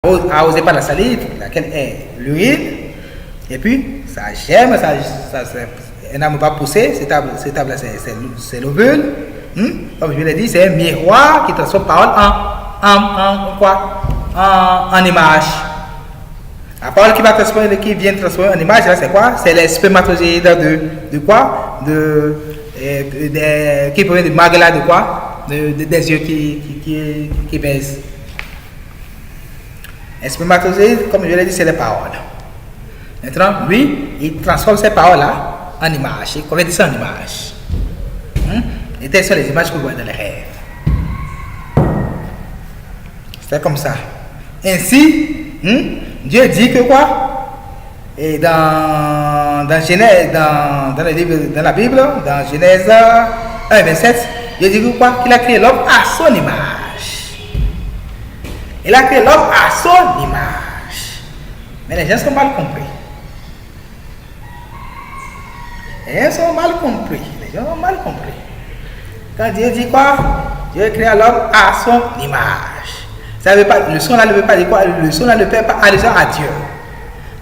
arrosé par la salive, laquelle est l'huile, et puis ça germe, elle n'a pas poussé, cette table c'est l'ovule. Comme je l'ai dit, c'est un miroir qui transforme parole en image. La parole qui vient transformer en image, là, c'est quoi? C'est les spermatozoïdes de quoi? Qui provient de Magella, de quoi? Des yeux qui baissent. Les spermatozoïdes, comme je l'ai dit, c'est les paroles. Maintenant, lui, il transforme ces paroles-là en images. Il convertit ça en images. Et telles sont les images que vous voyez dans les rêves. C'est comme ça. Ainsi, Dieu dit que quoi? Et dans Genèse, dans la Bible, dans Genèse 1, 27, Dieu dit que quoi? Qu'il a créé l'homme à son image. Il a créé l'homme à son image. Mais les gens sont mal compris. Les gens sont mal compris. Quand Dieu dit quoi? Dieu a créé l'homme à son image. Ça veut pas, le son là ne veut pas dire quoi? Le son là ne fait pas allusion à Dieu.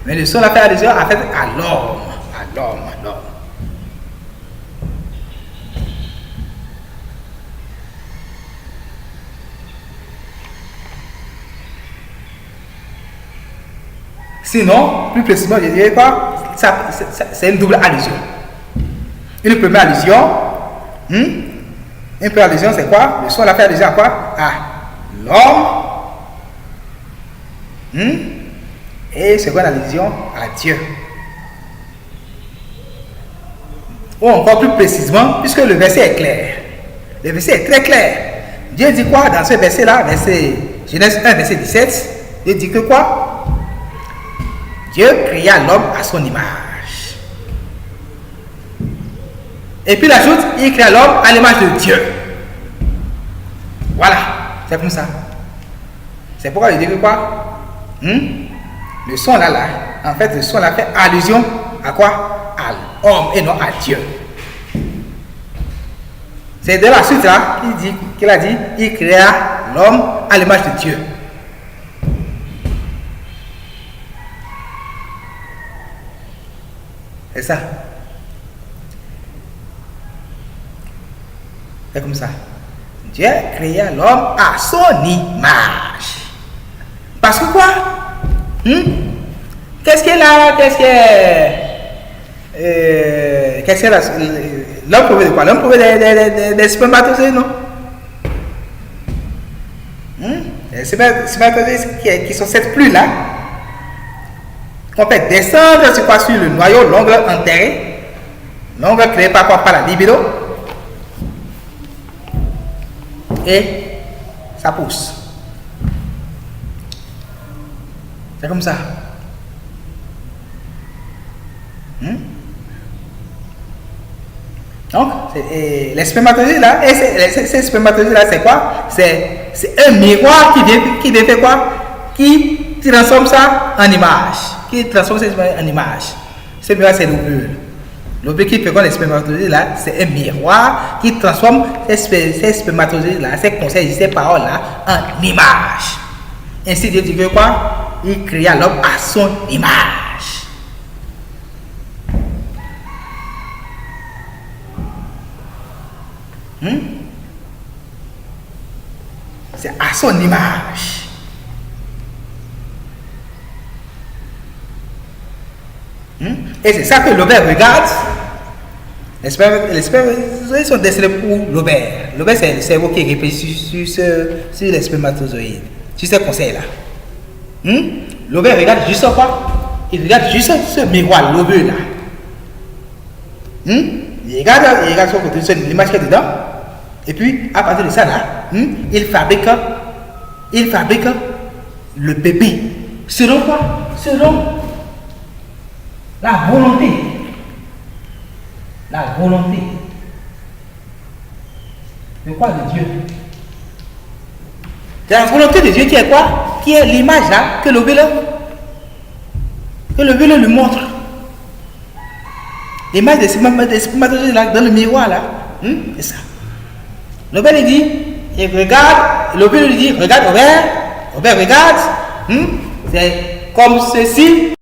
Mais le son là fait allusion à l'homme. Sinon, plus précisément, je dirais quoi? C'est une double allusion. Une première allusion, c'est quoi? Le son là fait allusion à quoi? À l'homme. Et seconde allusion à Dieu. Ou encore plus précisément, puisque le verset est clair. Le verset est très clair. Dieu dit quoi dans ce verset là? Genèse 1, verset 17. Dieu dit que quoi? Dieu créa l'homme à son image. Et puis il ajoute, il créa l'homme à l'image de Dieu. Voilà, c'est comme ça. C'est pourquoi il dit que quoi? Le son là, en fait, le son là fait allusion à quoi? À l'homme et non à Dieu. C'est de la suite là qu'il a dit, il créa l'homme à l'image de Dieu. C'est ça. C'est comme ça. Dieu créa l'homme à son image. Parce que quoi? Qu'est-ce qu'il a? Qu'est-ce que l'homme provient de quoi? L'homme provient des spermatozoïdes, non? Les spermatozoïdes qui sont cette pluie-là, qu'on fait descendre sur le noyau, l'ongle enterré, l'ongle créé par quoi? Par la libido. Et ça pousse. C'est comme ça. Donc, les spermatozoïdes là, ces spermatozoïdes là, c'est quoi? C'est un miroir qui vient faire quoi? Qui transforme ça en image. Ce miroir, c'est l'ovule. L'ovule qui fait quoi les spermatozoïdes là, c'est un miroir qui transforme ces spermatozoïdes là, ces conseils, ces paroles là, en image. Ainsi, Dieu dit que quoi? Il créa l'homme à son image. C'est à son image. Et c'est ça que l'ovaire regarde. Les spermatozoïdes sont destinés pour l'ovaire. L'ovaire, c'est le cerveau qui réfléchit sur les spermatozoïdes, sur ces conseils-là. L'ovaire regarde juste quoi? Il regarde juste ce miroir, l'ovule là. Il regarde son côté, l'image qui est dedans. Et puis, à partir de ça là, il fabrique le bébé. Selon quoi? Selon la volonté. La volonté. De quoi? De Dieu. C'est la volonté de Dieu qui est quoi? Qui est l'image là que l'ovule lui montre. L'image des spermatozoïdes là dans le miroir là. C'est ça. L'ovule lui dit, il regarde, l'ovule lui dit, regarde, Robert, regarde, C'est comme ceci.